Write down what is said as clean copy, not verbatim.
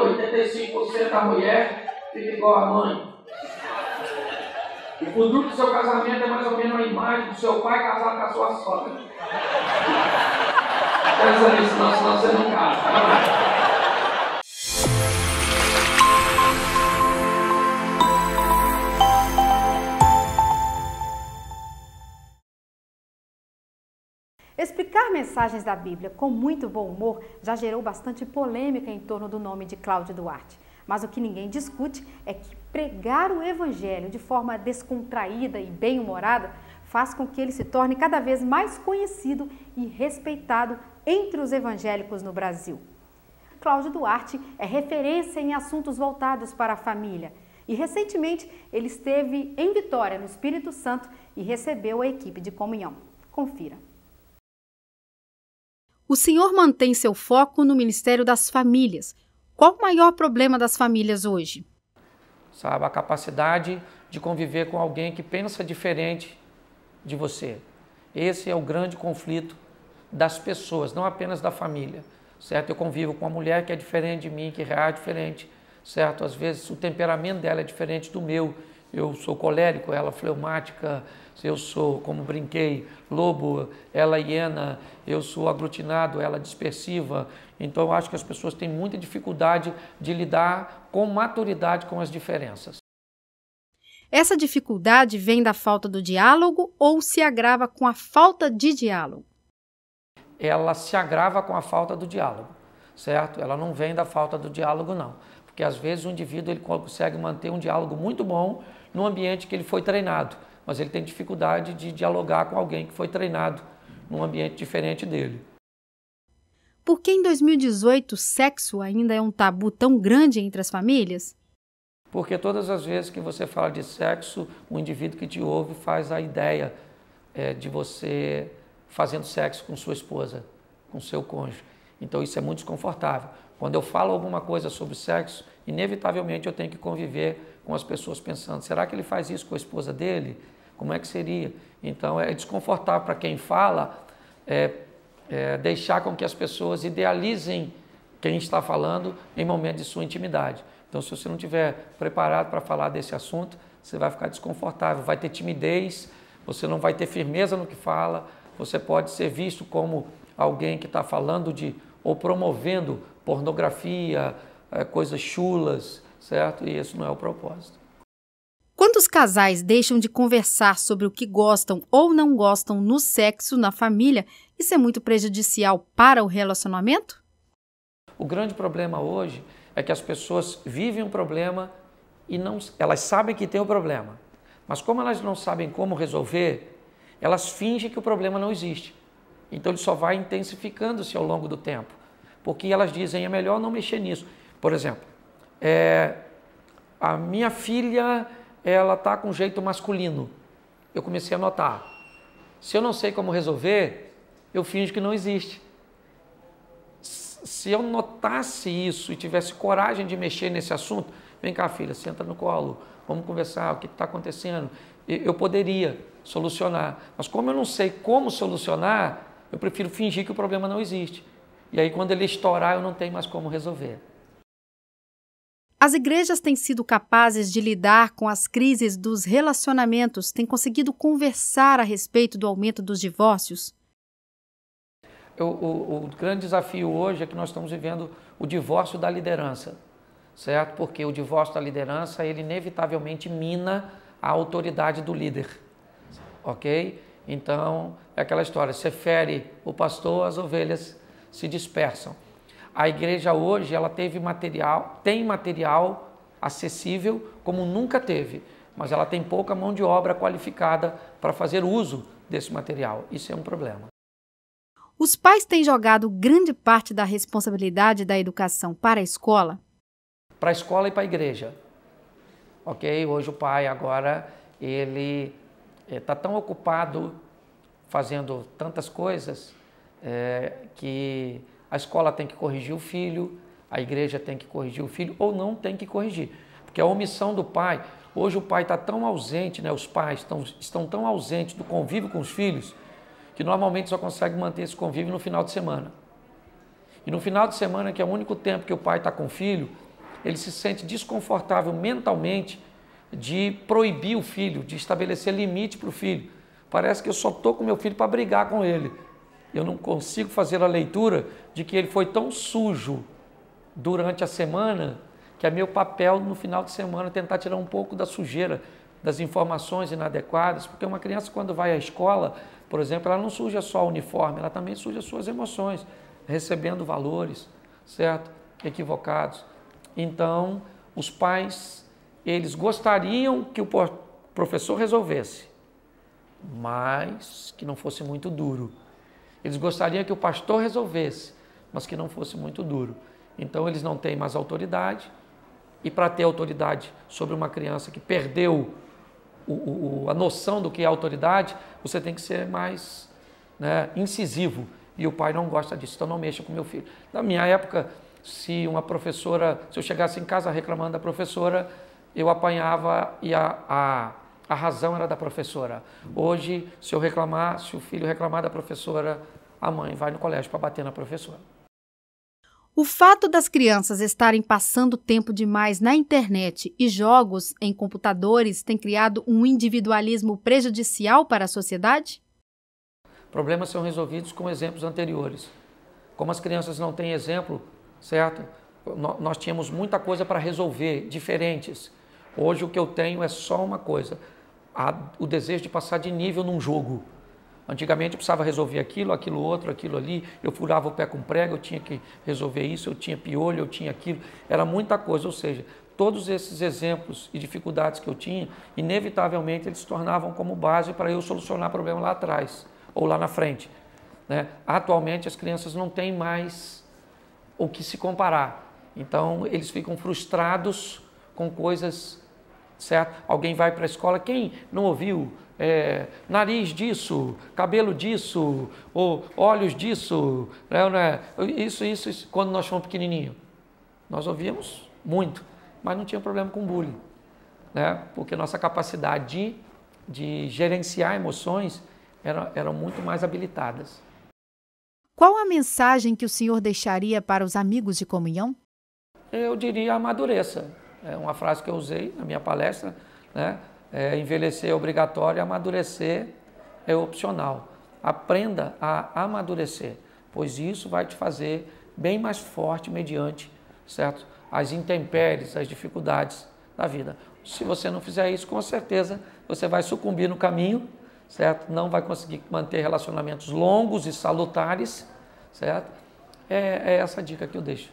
85% da mulher fica igual a mãe. O produto do seu casamento é mais ou menos a imagem do seu pai casado com a sua sogra. Pensa nisso, senão você não casa. Explicar mensagens da Bíblia com muito bom humor já gerou bastante polêmica em torno do nome de Cláudio Duarte. Mas o que ninguém discute é que pregar o Evangelho de forma descontraída e bem-humorada faz com que ele se torne cada vez mais conhecido e respeitado entre os evangélicos no Brasil. Cláudio Duarte é referência em assuntos voltados para a família e recentemente ele esteve em Vitória, no Espírito Santo, e recebeu a equipe de comunhão. Confira. O senhor mantém seu foco no Ministério das Famílias. Qual o maior problema das famílias hoje? Sabe, a capacidade de conviver com alguém que pensa diferente de você. Esse é o grande conflito das pessoas, não apenas da família, certo? Eu convivo com uma mulher que é diferente de mim, que reage diferente, certo? Às vezes o temperamento dela é diferente do meu. Eu sou colérico, ela fleumática, eu sou, como brinquei, lobo, ela hiena, eu sou aglutinado, ela dispersiva. Então eu acho que as pessoas têm muita dificuldade de lidar com maturidade com as diferenças. Essa dificuldade vem da falta do diálogo ou se agrava com a falta de diálogo? Ela se agrava com a falta do diálogo, certo? Ela não vem da falta do diálogo, não. Porque às vezes o indivíduo ele consegue manter um diálogo muito bom no ambiente que ele foi treinado, mas ele tem dificuldade de dialogar com alguém que foi treinado num ambiente diferente dele. Por que em 2018 sexo ainda é um tabu tão grande entre as famílias? Porque todas as vezes que você fala de sexo, o indivíduo que te ouve faz a ideia de você fazendo sexo com sua esposa, com seu cônjuge. Então isso é muito desconfortável. Quando eu falo alguma coisa sobre sexo, inevitavelmente eu tenho que conviver com as pessoas pensando, será que ele faz isso com a esposa dele? Como é que seria? Então é desconfortável para quem fala deixar com que as pessoas idealizem quem está falando em momento de sua intimidade. Então se você não estiver preparado para falar desse assunto, você vai ficar desconfortável, vai ter timidez, você não vai ter firmeza no que fala, você pode ser visto como alguém que está falando ou promovendo pornografia, coisas chulas, certo? E esse não é o propósito. Quantos casais deixam de conversar sobre o que gostam ou não gostam no sexo, na família? Isso é muito prejudicial para o relacionamento? O grande problema hoje é que as pessoas vivem um problema e elas sabem que tem o problema, mas como elas não sabem como resolver, elas fingem que o problema não existe. Então ele só vai intensificando-se ao longo do tempo, porque elas dizem, é melhor não mexer nisso. Por exemplo, a minha filha, ela está com jeito masculino. Eu comecei a notar. Se eu não sei como resolver, eu finjo que não existe. Se eu notasse isso e tivesse coragem de mexer nesse assunto, vem cá, filha, senta no colo, vamos conversar, o que está acontecendo? Eu poderia solucionar, mas como eu não sei como solucionar, eu prefiro fingir que o problema não existe. E aí, quando ele estourar, eu não tenho mais como resolver. As igrejas têm sido capazes de lidar com as crises dos relacionamentos, têm conseguido conversar a respeito do aumento dos divórcios? O grande desafio hoje é que nós estamos vivendo o divórcio da liderança, certo? Porque o divórcio da liderança, ele inevitavelmente mina a autoridade do líder, ok? Então, é aquela história, você fere o pastor, as ovelhas se dispersam. A igreja hoje, ela tem material acessível como nunca teve, mas ela tem pouca mão de obra qualificada para fazer uso desse material. Isso é um problema. Os pais têm jogado grande parte da responsabilidade da educação para a escola? Para a escola e para a igreja. Ok? Hoje o pai agora, ele está tão ocupado fazendo tantas coisas que a escola tem que corrigir o filho, a igreja tem que corrigir o filho ou não tem que corrigir. Porque a omissão do pai, hoje o pai está tão ausente, né, os pais estão tão ausentes do convívio com os filhos, que normalmente só consegue manter esse convívio no final de semana. E no final de semana, que é o único tempo que o pai está com o filho, ele se sente desconfortável mentalmente de proibir o filho, de estabelecer limite para o filho. Parece que eu só estou com meu filho para brigar com ele. Eu não consigo fazer a leitura de que ele foi tão sujo durante a semana que é meu papel no final de semana tentar tirar um pouco da sujeira, das informações inadequadas, porque uma criança quando vai à escola, por exemplo, ela não suja só o uniforme, ela também suja suas emoções, recebendo valores, certo? Equivocados. Então, os pais, eles gostariam que o professor resolvesse, mas que não fosse muito duro. Eles gostariam que o pastor resolvesse, mas que não fosse muito duro. Então, eles não têm mais autoridade, e para ter autoridade sobre uma criança que perdeu a noção do que é autoridade, você tem que ser mais, né, incisivo. E o pai não gosta disso, então não mexa com meu filho. Na minha época, se eu chegasse em casa reclamando da professora, eu apanhava e a razão era da professora. Hoje, se o filho reclamar da professora, a mãe vai no colégio para bater na professora. O fato das crianças estarem passando tempo demais na internet e jogos em computadores tem criado um individualismo prejudicial para a sociedade? Problemas são resolvidos com exemplos anteriores. Como as crianças não têm exemplo, certo? Nós tínhamos muita coisa para resolver, diferentes. Hoje o que eu tenho é só uma coisa, o desejo de passar de nível num jogo. Antigamente eu precisava resolver aquilo outro, aquilo ali, eu furava o pé com prego, eu tinha que resolver isso, eu tinha piolho, eu tinha aquilo, era muita coisa, ou seja, todos esses exemplos e dificuldades que eu tinha, inevitavelmente eles se tornavam como base para eu solucionar problema lá atrás, ou lá na frente, né? Atualmente as crianças não têm mais o que se comparar, então eles ficam frustrados com coisas, certo? Alguém vai para a escola, quem não ouviu nariz disso, cabelo disso, ou olhos disso, né? Isso, quando nós fomos pequenininhos. Nós ouvíamos muito, mas não tinha problema com bullying, né? Porque nossa capacidade de gerenciar emoções eram muito mais habilitadas. Qual a mensagem que o senhor deixaria para os amigos de comunhão? Eu diria amadureça. É uma frase que eu usei na minha palestra, né? Envelhecer é obrigatório, amadurecer é opcional. Aprenda a amadurecer, pois isso vai te fazer bem mais forte mediante, certo? As intempéries, as dificuldades da vida. Se você não fizer isso, com certeza você vai sucumbir no caminho, certo? Não vai conseguir manter relacionamentos longos e salutares, certo? É essa a dica que eu deixo.